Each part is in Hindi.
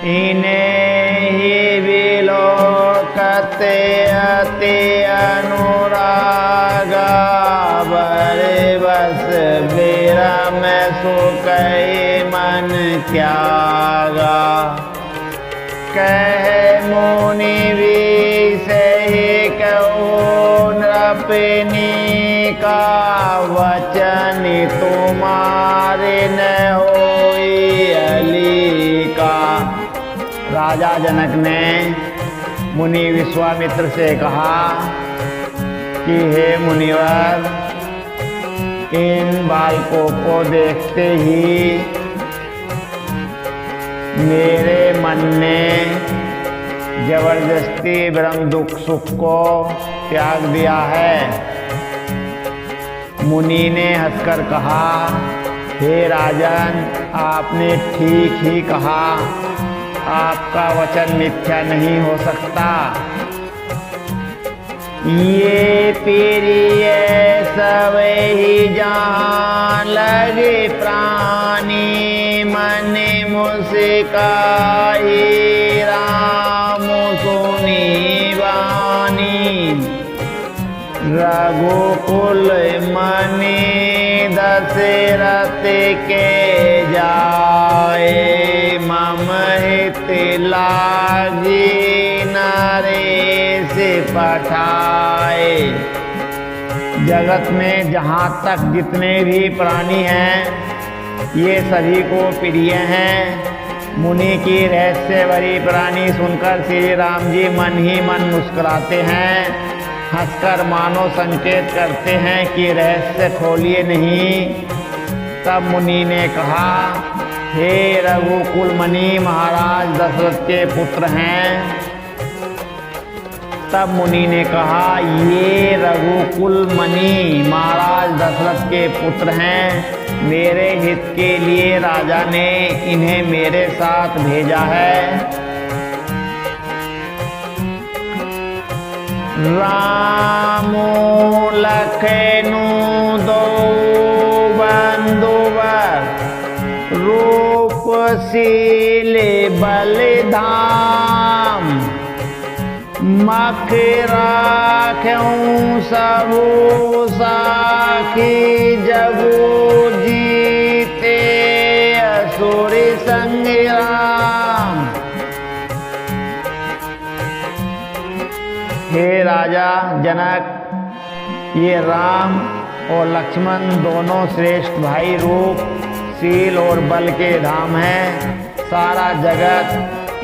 इन्हें ही विलोकते अति अनुरागा बरे बस विरम सुकई मन त्यागा। कह मुनि विषय कहूँ नृपनि का वचन तुम्हारे न होई अली का। राजा जनक ने मुनि विश्वामित्र से कहा कि हे मुनिवर, इन बालकों को देखते ही मेरे मन ने जबरदस्ती ब्रह्म दुख सुख को त्याग दिया है। मुनि ने हंसकर कहा, हे राजन, आपने ठीक ही कहा, आपका वचन मिथ्या नहीं हो सकता। ये प्रिय सब ही जहाँ लगे प्राणी मन मुस्काई राम सुनी वाणी। रघुकुल मणि दशरथ के जाए मम हित लागी नरेश पठाए। जगत में जहाँ तक जितने भी प्राणी हैं ये सभी को प्रिय हैं। मुनि की रहस्य भरी प्राणी सुनकर श्री राम जी मन ही मन मुस्कुराते हैं, हंसकर मानो संकेत करते हैं कि रहस्य खोलिए नहीं। तब मुनि ने कहा, हे रघुकुल मणि महाराज दशरथ के पुत्र हैं। तब मुनि ने कहा, ये रघुकुल मणि महाराज दशरथ के पुत्र हैं। मेरे हित के लिए राजा ने इन्हें मेरे साथ भेजा है। रामो लखनऊ दो बंधुवर रूपशील बलिधाम। मख राख्यूं सबु साखी जगु जीते असुर संग्राम। हे राजा जनक, ये राम और लक्ष्मण दोनों श्रेष्ठ भाई रूप शील और बल के धाम हैं। सारा जगत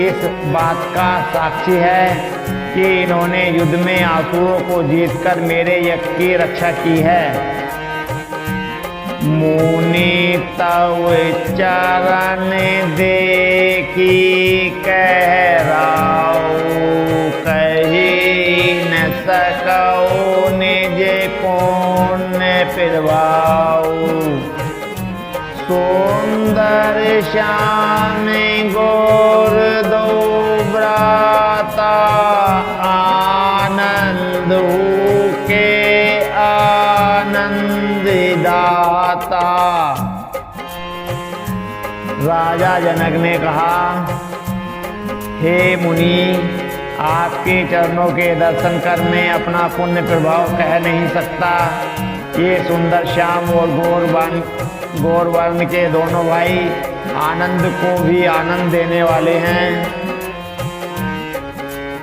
इस बात का साक्षी है कि इन्होंने युद्ध में आसुरों को जीतकर मेरे यज्ञ की रक्षा की है। मुनि तव चरण देखी कह राऊ कही न सकौ निज पुण्य पिरवाऊ। सुंदर श्याम गोर दो भ्राता आनंद के आनंद दाता। राजा जनक ने कहा, हे मुनि, आपके चरणों के दर्शन कर मैं अपना पुण्य प्रभाव कह नहीं सकता। ये सुंदर श्याम और गौर वर्ण के दोनों भाई आनंद को भी आनंद देने वाले हैं।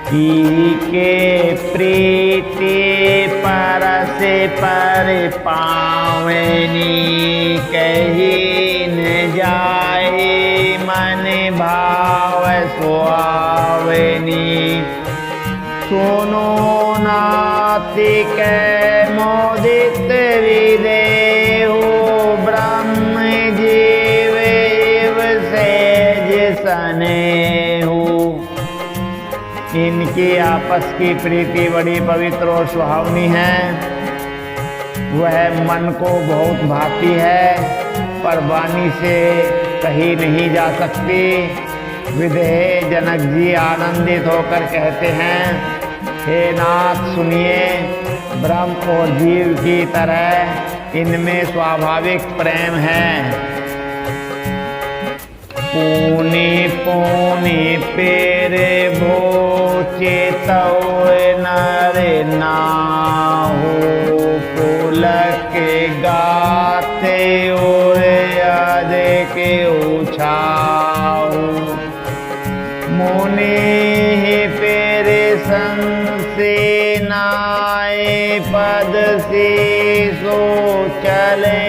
के प्रीति परस पर पावनी कही न जाए मन भाव सुहावनी। सुनो नाति के मोदित विदेहु ब्रह्म जीव सेज सनेहु। इनकी आपस की प्रीति बड़ी पवित्र और सुहावनी है। वह मन को बहुत भाती है पर वाणी से कही नहीं जा सकती। विदेह जनक जी आनंदित होकर कहते हैं, हे नाथ सुनिए, ब्रह्म और जीव की तरह इनमें स्वाभाविक प्रेम है। पूनी पूनी पेरे भोचे तव नर नाहु पुलक गाते और आदे के उछाऊ मुनि पेरे संसे नाय पद से सो चले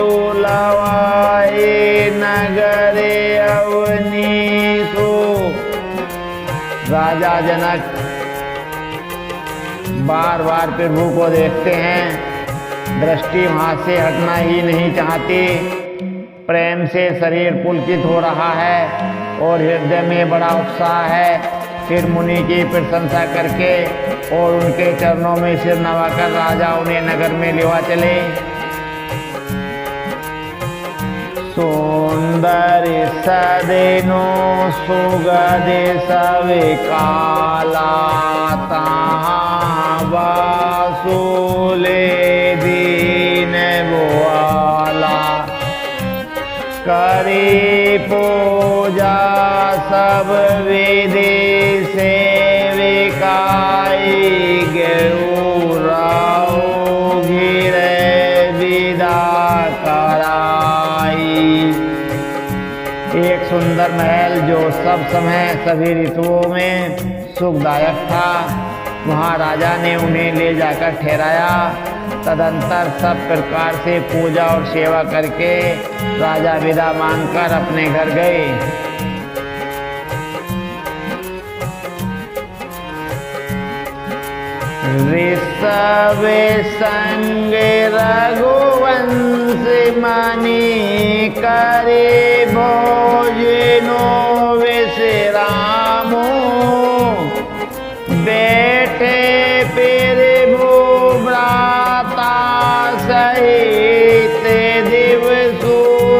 उलवाए नगरे अवनीसो। राजा जनक बार बार प्रभु को देखते हैं, दृष्टि वहां से हटना ही नहीं चाहती। प्रेम से शरीर पुलकित हो रहा है और हृदय में बड़ा उत्साह है। फिर मुनि की प्रशंसा करके और उनके चरणों में सिर नवाकर राजा उन्हें नगर में लेवा चले। सुंदर सदेनो सुगध सवे काला ताहा वासुले दीन बोआला करे पूजा सब विधि से विकाई गौराओ घिरे विदा कराई। एक सुंदर महल जो सब समय सभी ऋतुओं में सुखदायक था, वहाँ राजा ने उन्हें ले जाकर ठहराया। तदंतर सब प्रकार से पूजा और सेवा करके राजा विदा मांगकर अपने घर गए। ऋषभ संग रघुवंश मणि करे भोजनो विश्रामो बैठे पेरे भ्राता सहित दिवसु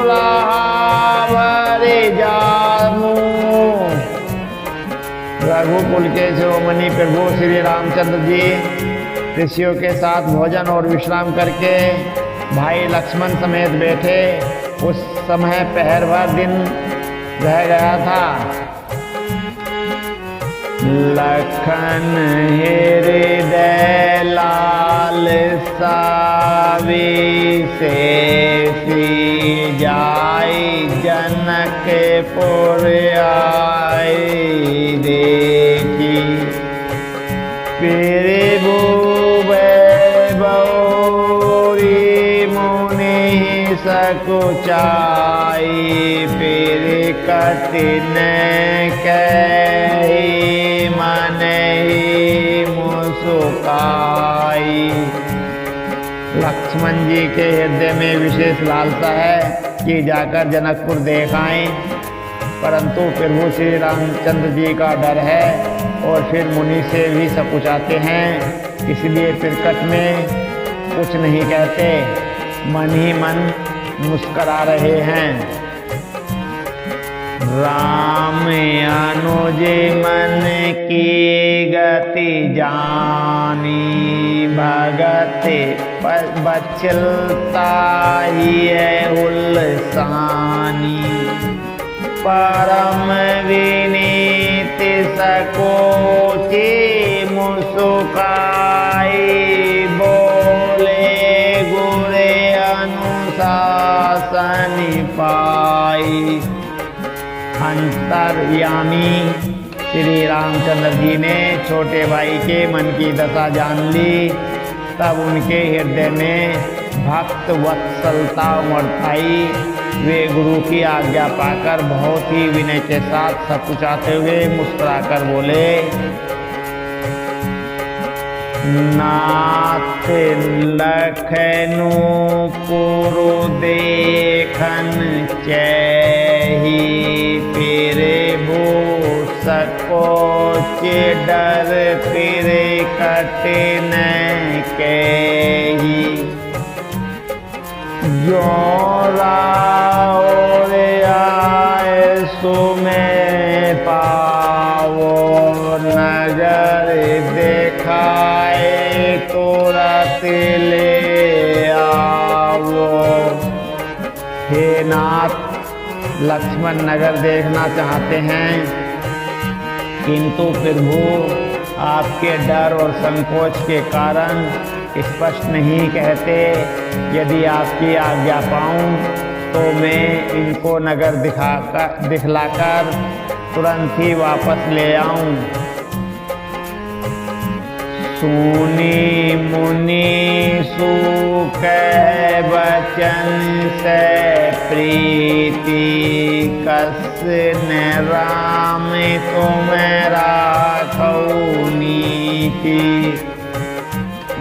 रहावरे जामू। रघुकुल के शिरोमणि प्रभु श्री रामचंद्र जी ऋषियों के साथ भोजन और विश्राम करके भाई लक्ष्मण समेत बैठे। उस समय पहर भर दिन रह गया था। लखन हृदय लाल सावी से जाई जनकपुर आई देखी प्रभु वैभवी मुनि सकुचाई फिर कठिन कही मन ही मुस्काई। लक्ष्मण जी के हृदय में विशेष लालसा है कि जाकर जनकपुर देख आए, परंतु प्रभु श्री रामचंद्र जी का डर है और फिर मुनि से भी सकुचाते हैं, इसलिए फिरकत में कुछ नहीं कहते, मन ही मन मुस्करा रहे हैं। राम अनुज मन की गति जानी भगति बचलता ही है उल्सानी। परम विनीत सकोची मुस्काई बोले गुरे अनुशासन पाई। अंतर्यामी श्री रामचंद्र जी ने छोटे भाई के मन की दशा जान ली। तब उनके हृदय में भक्त वत्सलता उमड़ आई। वे गुरु की आज्ञा पाकर बहुत ही विनय के साथ सकुचाते हुए मुस्कुराकर बोले, नाथ लखनऊ पुरु देखन चही फिर भू सकोच डर फिर कठिन कही। जो राउर आए सो में पावो नगर देखाए तुरंत ले आओ। हे नाथ लक्ष्मण नगर देखना चाहते हैं, किंतु प्रभु आपके डर और संकोच के कारण स्पष्ट नहीं कहते। यदि आपकी आज्ञा पाऊं तो मैं इनको नगर दिखलाकर तुरंत ही वापस ले आऊं। सुनी मुनि सुख बचन से प्रीति, कस न राम तुम राखौ नीति।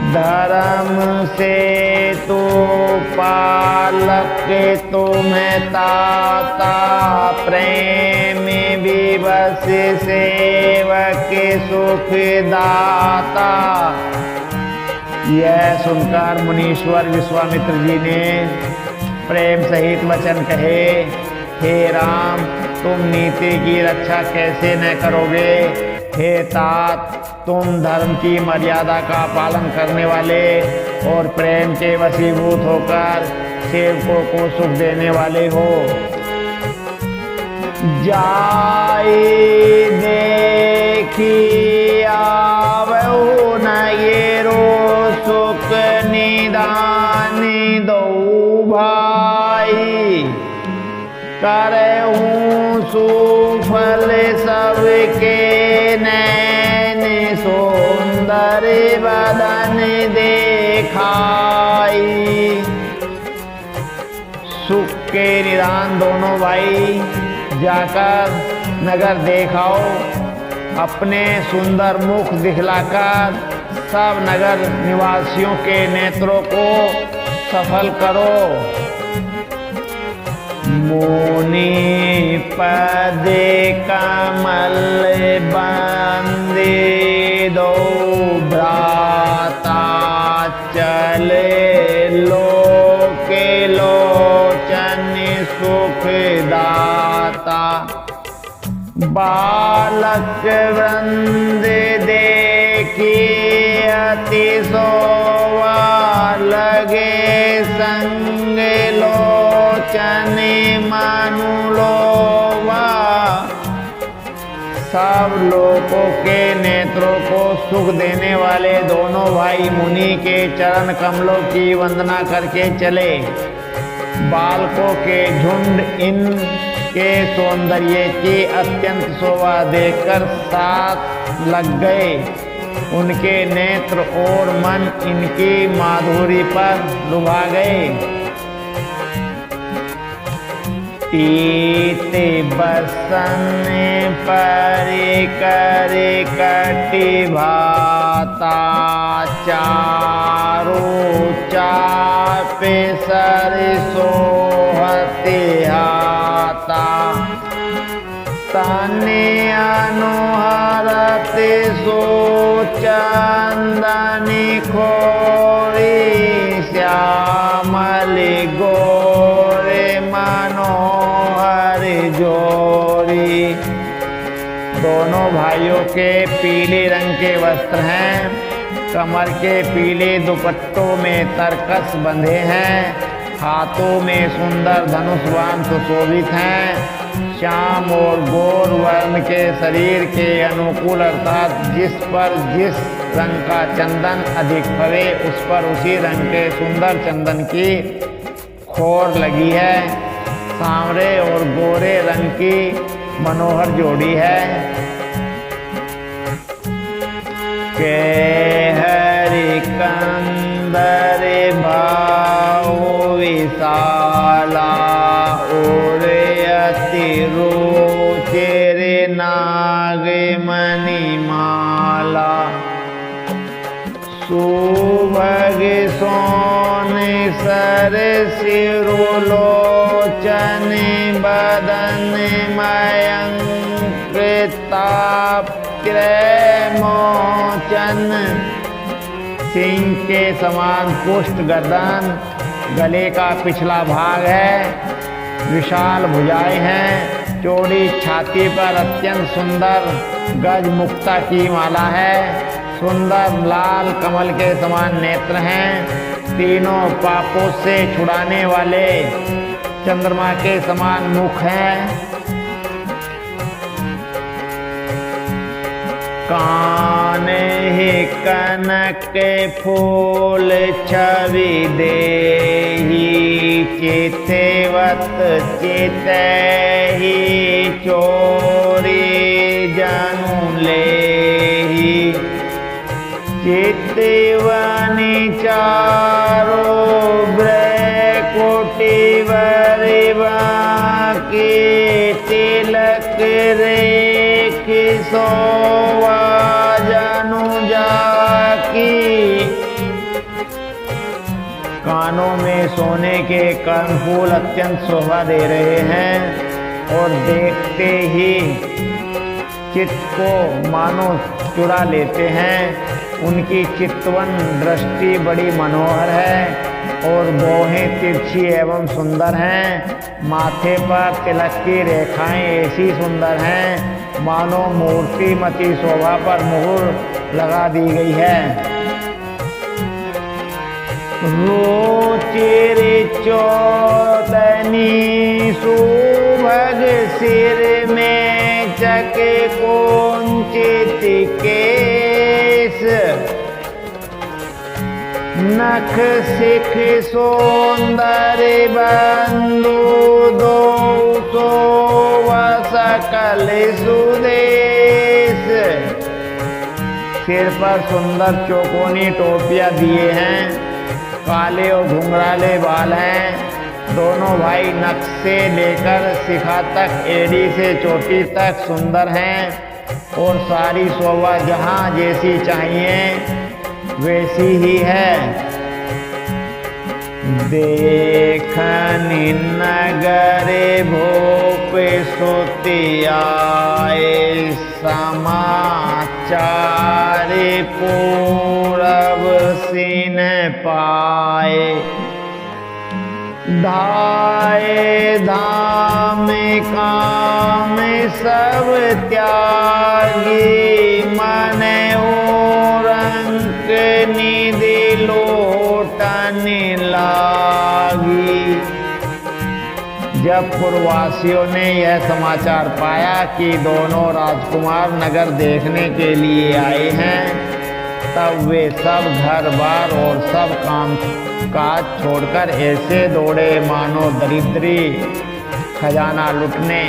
धर्म से तो पालक तुम ताता, प्रेम विवश सेवक सुख दाता। यह सुनकर मुनीश्वर विश्वामित्र जी ने प्रेम सहित वचन कहे, हे राम, तुम नीति की रक्षा कैसे न करोगे। हे तात, तुम धर्म की मर्यादा का पालन करने वाले और प्रेम के वशीभूत होकर सेवकों को सुख देने वाले हो। जाई देखी आवहु न येरो, सुख निदान दो भाई। करहूँ सुफल सबके नैन, सुंदर बदन देखाई। सुख के निदान दोनों भाई जाकर नगर देखाओ, अपने सुंदर मुख दिखलाकर सब नगर निवासियों के नेत्रों को सफल करो। मुनि पद कमल बंदे दो भ्राता, चले लोके लोचन सुख दाता। बालक वृंद देखी अति सोवा, लगे संग लोचन मनुलोवा। सब लोगों के नेत्रों को सुख देने वाले दोनों भाई मुनि के चरण कमलों की वंदना करके चले। बालकों के झुंड इनके सौंदर्य की अत्यंत शोभा देखकर साथ लग गए। उनके नेत्र और मन इनकी माधुरी पर लुभा गए। पीते बसन पर कर कटि भाता, चारो चाप सर सोहते हाता। तने अनुहरत सो चंदन खोरी, श्यामल गोरे मनोहर जोरी। दोनों भाइयों के पीले रंग के वस्त्र हैं, कमर के पीले दुपट्टों में तरकस बंधे हैं, हाथों में सुंदर धनुष बाण सुशोभित हैं। श्याम और गौर वर्ण के शरीर के अनुकूल अर्थात जिस पर जिस रंग का चंदन अधिक फले उस पर उसी रंग के सुंदर चंदन की खोर लगी है। सांवरे और गोरे रंग की मनोहर जोड़ी है। के हरि कंदर भाव विशाला, और अति रुचिर नाग मणिमाला। सुभग सोन सर सिरुलोचन, बदन मयंक ताप मोचन। सिंह के समान पुष्ट गर्दन, गले का पिछला भाग है, विशाल भुजाएं हैं, चौड़ी छाती पर अत्यंत सुंदर गज मुक्ता की माला है। सुंदर लाल कमल के समान नेत्र हैं। तीनों पापों से छुड़ाने वाले चंद्रमा के समान मुख है, कान ही कनक फूल छवि देहि, चितवत चितहि चोरी जनु लेहि, चितवनि चारो ब्रैकुटी बरिवा के, तिलक रेख सोवा जनु जाकी। कानों में सोने के कर्णफूल अत्यंत शोभा दे रहे हैं और देखते ही चित्त को मानो चुरा लेते हैं। उनकी चितवन दृष्टि बड़ी मनोहर है और भौहें तिरछी एवं सुंदर हैं। माथे पर तिलक की रेखाएं ऐसी सुंदर हैं मानो मूर्तिमती शोभा पर मुहर लगा दी गई है। रोचिर चौदनी सुभग सिर में चके कुंचित केस, नख सिख सौंदर्य बंधु दो सो सकल सुदेश। सिर पर सुंदर चौकोनी टोपियां दिए हैं, काले और घुंघराले बाल हैं। दोनों भाई नख से लेकर शिखा तक, एड़ी से चोटी तक सुंदर हैं और सारी शोभा जहाँ जैसी चाहिए वैसी ही है। देखनि नगरे भूप सुति आए, समाचार पूरब सिन पाए। धाये धाम काम सब त्यागी, मन रंक निधि लोटन लागी। जब पूर्ववासियों ने यह समाचार पाया कि दोनों राजकुमार नगर देखने के लिए आए हैं, तब वे सब घर बार और सब काम काज छोड़कर ऐसे दौड़े मानो दरिद्री खजाना लुटने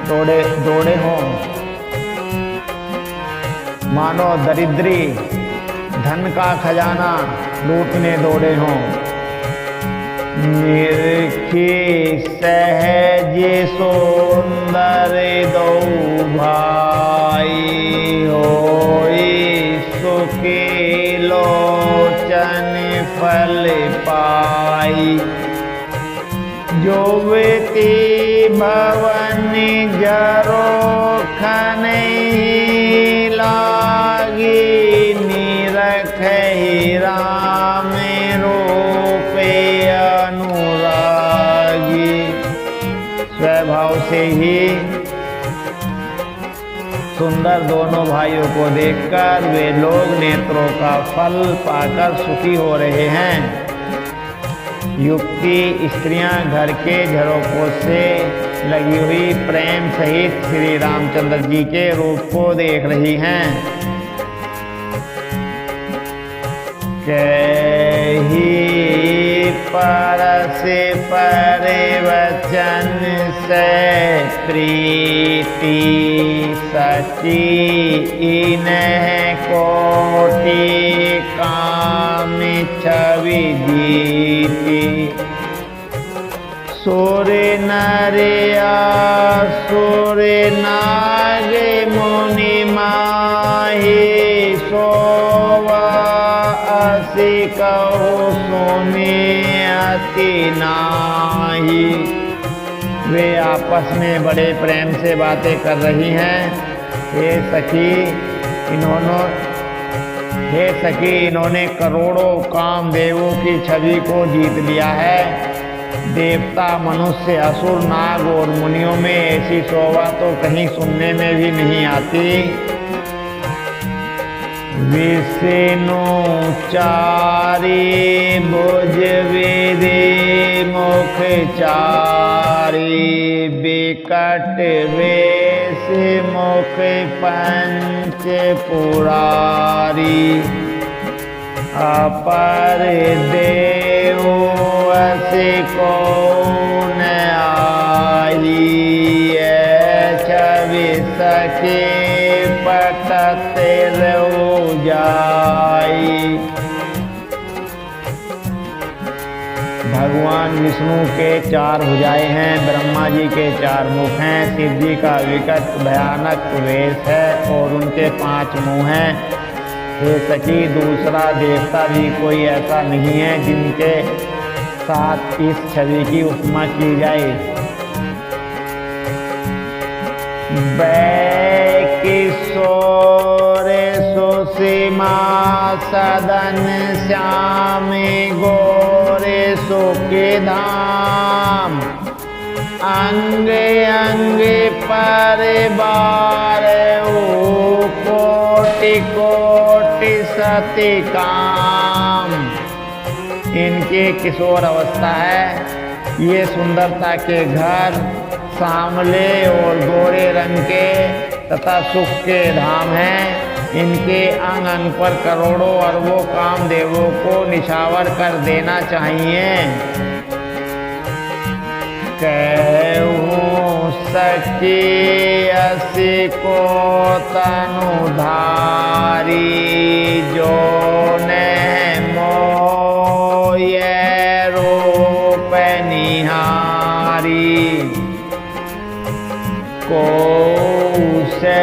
दौड़े हों, मानो दरिद्री धन का खजाना लूटने दौड़े हों। निरखी सहज सुंदर दो भाई, होई सुखी लोचन फल पाई। जो वेती भवन जरोखन लागी, निरख राम रूपे अनुरागी। स्वभाव से ही सुंदर दोनों भाइयों को देखकर वे लोग नेत्रों का फल पाकर सुखी हो रहे हैं। युक्ति स्त्रियां घर के झरोकों से लगी हुई प्रेम सहित श्री रामचंद्र जी के रूप को देख रही हैं। कही परस परिवचन से प्रीति, सची इन्हें कोटि काम छवि जीती। सुर नर असुर नाग मुनि माही, सोवा असी कहो सुने अति नाही। वे आपस में बड़े प्रेम से बातें कर रही हैं। हे सखी इन्होंने करोड़ों कामदेवों की छवि को जीत लिया है। देवता, मनुष्य, असुर, नाग और मुनियों में ऐसी शोभा तो कहीं सुनने में भी नहीं आती। विष्णु चारि भुज विधि मुख चारि विकट वेश मुख पंच पुरारी अपर देव असी कौन आई छवि सके पटत रो जाई। भगवान विष्णु के 4 भुजाएं हैं, ब्रह्मा जी के 4 मुख हैं, शिव जी का विकट भयानक वेश है और उनके 5 मुंह हैं। हे सखी, दूसरा देवता भी कोई ऐसा नहीं है जिनके साथ इस छवि की उपमा की जाए। किशोर सुसीमा सदन श्याम गोरे सुखी धाम अंग अंग परिवार कोटि कोटि सती काम। इनकी किशोर अवस्था है। ये सुंदरता के घर सांवले और गोरे रंग के तथा सुख के धाम हैं। इनके अंग अंग पर करोड़ों अरबों कामदेवों को निछावर कर देना चाहिए। कहूँ सखी असी को तनुधारी जो ने मोय रूप निहारी को से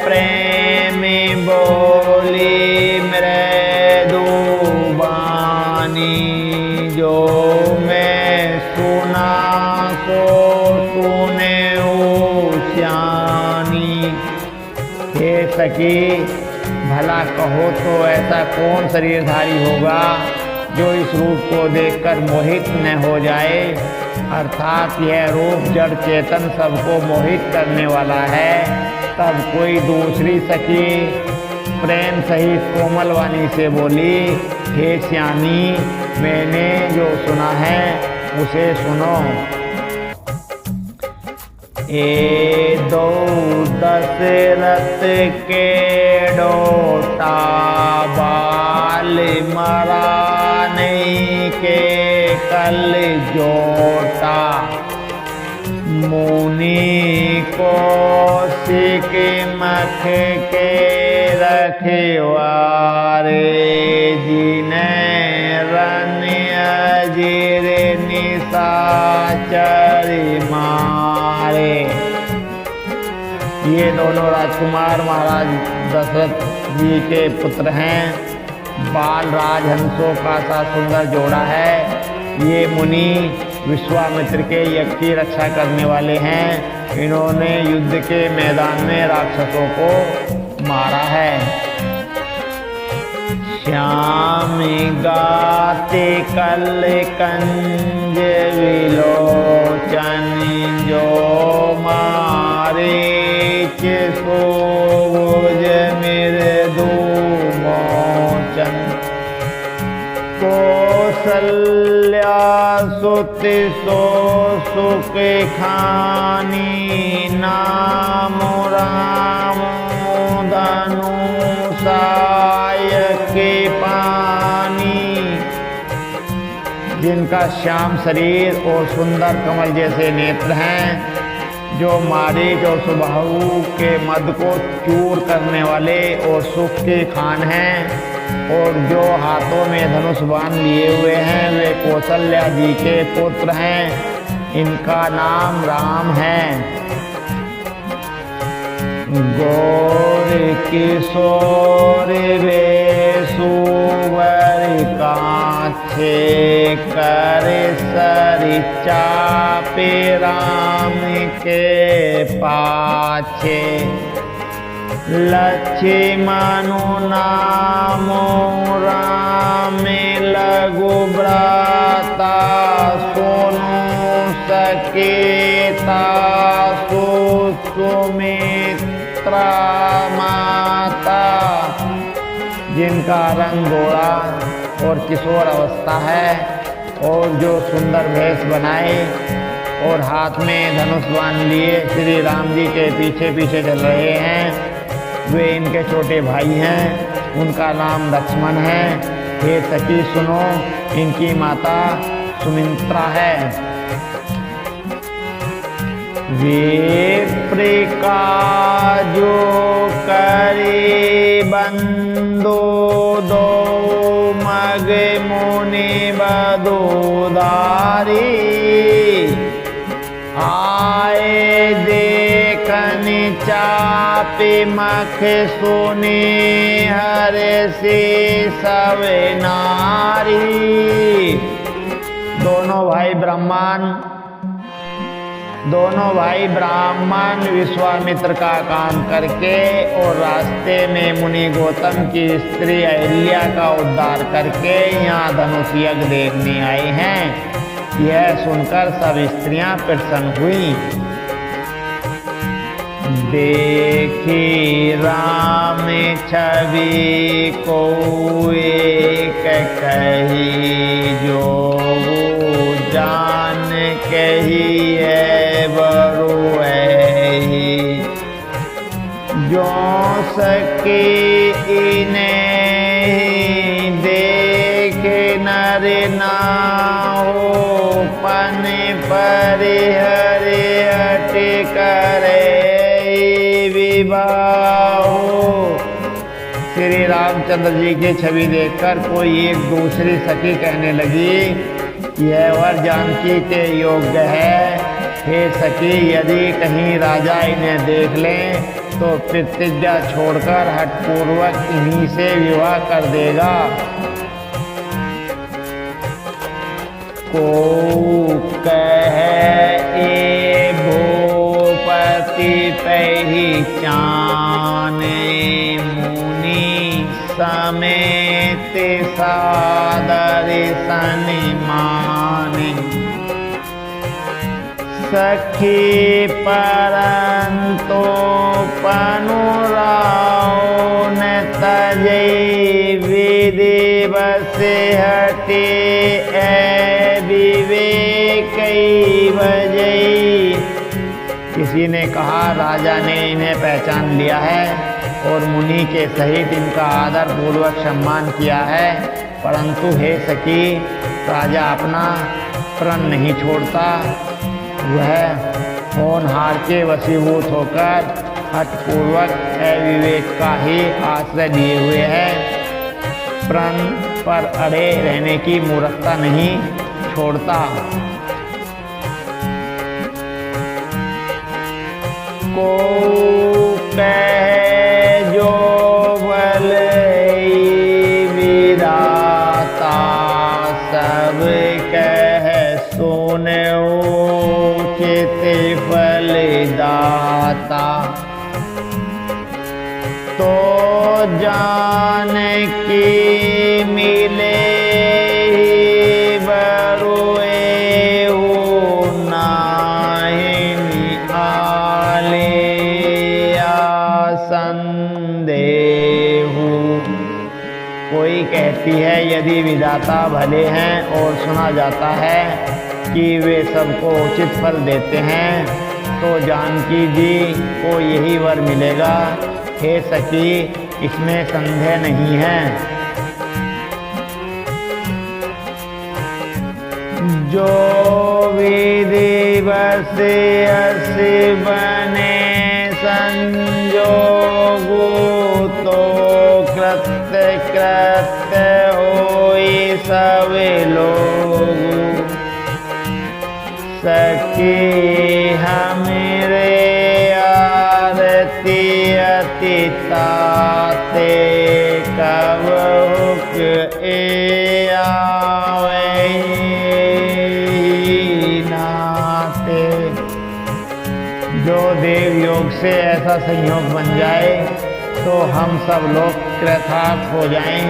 प्रेमी बोली मृदु बानी जो मैं सुना सो सुने श्यानी। हे सखी, भला कहो तो ऐसा कौन शरीरधारी होगा जो इस रूप को देखकर मोहित न हो जाए। अर्थात यह रूप जड़ चेतन सबको मोहित करने वाला है। तब कोई दूसरी सखी प्रेम सहित कोमल वाणी से बोली, हे श्यानी, मैंने जो सुना है उसे सुनो। ए दो दशरथ के डोटा बाल मराने के कल जोटा मुनि को सिक मख के रखवारे जिन्हें रन अजीर निशाचर मारे। ये दोनों राजकुमार महाराज दशरथ जी के पुत्र हैं। बाल राजहंसों का सा सुंदर जोड़ा है। ये मुनि विश्वामित्र के यज्ञ की रक्षा करने वाले हैं। इन्होंने युद्ध के मैदान में राक्षसों को मारा है। श्याम गाते कल कंज विलोचन जो मारे सोज मृदु मोचन कौसल्या सुति सो सुख खानी नाम राम धनु सायक पानी। जिनका श्याम शरीर और सुंदर कमल जैसे नेत्र हैं, जो मारीच और सुबाहु के मद को चूर करने वाले और सुख के खान हैं, और जो हाथों में धनुष बाण लिए हुए हैं, वे कौशल्या जी के पुत्र हैं। इनका नाम राम है। गौर किशोर वे सुवर काछे कर सरि चापे राम के पाछे। लक्ष्मणु नामो राम लघु भ्राता सोनु सकेता सुमित्रा माता। जिनका रंग गोरा और किशोर अवस्था है और जो सुंदर भेष बनाए और हाथ में धनुष बांध लिए श्री राम जी के पीछे पीछे चल रहे हैं, वे इनके छोटे भाई हैं। उनका नाम लक्ष्मण है। हे सखी सुनो, इनकी माता सुमित्रा है। विप्रिका जो करे बंदो दो मग मुनि बदोदारी, आए देखन चापे मख सुने हर से सब नारी। दोनों भाई ब्राह्मण विश्वामित्र का काम करके और रास्ते में मुनि गौतम की स्त्री अहिल्या का उद्धार करके यहाँ धनुष यज्ञ देखने आए हैं। यह सुनकर सब स्त्रियां प्रसन्न हुई। देखी राम छवि को एक कही, जो जान कही है बरु है, जो सके इन्हें देख नर ना हो, पन पर हरे हट करे विवाह। श्री रामचंद्र जी की छवि देखकर कोई एक दूसरी सखी कहने लगी, यह वर जानकी के योग्य है। हे सखी, यदि कहीं राजा इन्हें देख लें तो प्रतिज्ञा छोड़कर हठपूर्वक इन्हीं से विवाह कर देगा। को कहे ए भूपति पहचाने, मुनि समेत सादर सन्माने, सखी परंतो पनुराओ न तजे, विधि बस हटे विवेक बजई। किसी ने कहा, राजा ने इन्हें पहचान लिया है और मुनि के सहित इनका आदर पूर्वक सम्मान किया है, परंतु हे सखी, राजा अपना प्रण नहीं छोड़ता। वह होनहार के वशीभूत होकर हठपूर्वक अविवेक का ही आश्रय लिए हुए है। प्रण पर अड़े रहने की मूर्खता नहीं छोड़ता। को कह जो बल विदाता, सब कह सुनो चित फल दाता। तो जान की मिले बरुए हो, नाहिनी आले संदेहु। कोई कहती है, यदि विधाता भले हैं और सुना जाता है कि वे सबको उचित फल देते हैं, तो जानकी जी को यही वर मिलेगा। हे सखी, इसमें संदेह नहीं है। जो विधि बस अस बने संजोगु, तो कृत्य कृत्य होई सब लोग। सखी हमरे आरती अति ताते, कब हुक ए आवे नाते। जो देव योग से ऐसा संयोग बन जाए तो हम सब लोग कृतार्थ हो जाएं।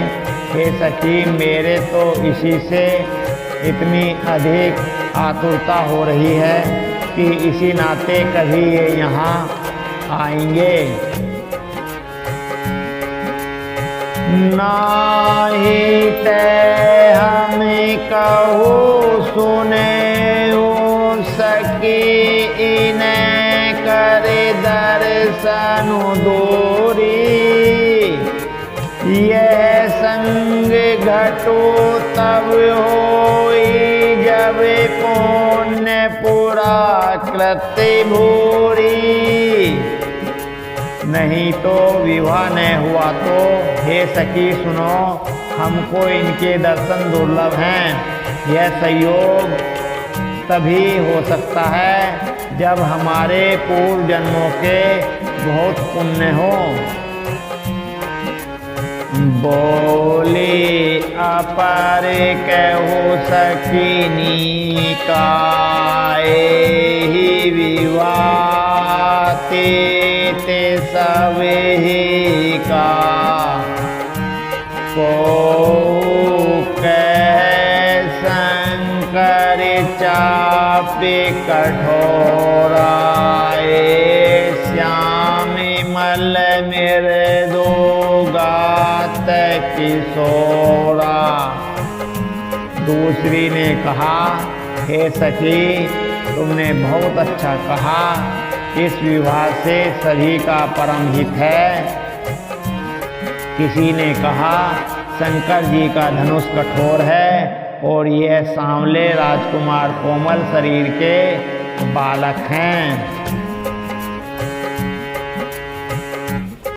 हे सखी, मेरे तो इसी से इतनी अधिक आतुरता हो रही है कि इसी नाते कभी ये यहाँ आएंगे। नाहि ते हम कहु सुने हो सके इन्हें करे दर्शन दूरी। यह संग घटो तब होई जब पुण्य पुरा कृत्य भूरी। नहीं तो विवाह न हुआ तो हे सखी सुनो, हमको इनके दर्शन दुर्लभ हैं। यह संयोग तभी हो सकता है जब हमारे पूर्व जन्मों के बहुत पुण्य हो। बोले अपर कहु सखिनी काए ही विवाह ते सब ही का। को कह शंकर चापे कठोराए श्याम मल मेरे दो गात किशोरा। दूसरी ने कहा, हे सखी तुमने बहुत अच्छा कहा, इस विवाह से सभी का परम हित है। किसी ने कहा, शंकर जी का धनुष कठोर है और यह सांवले राजकुमार कोमल शरीर के बालक हैं।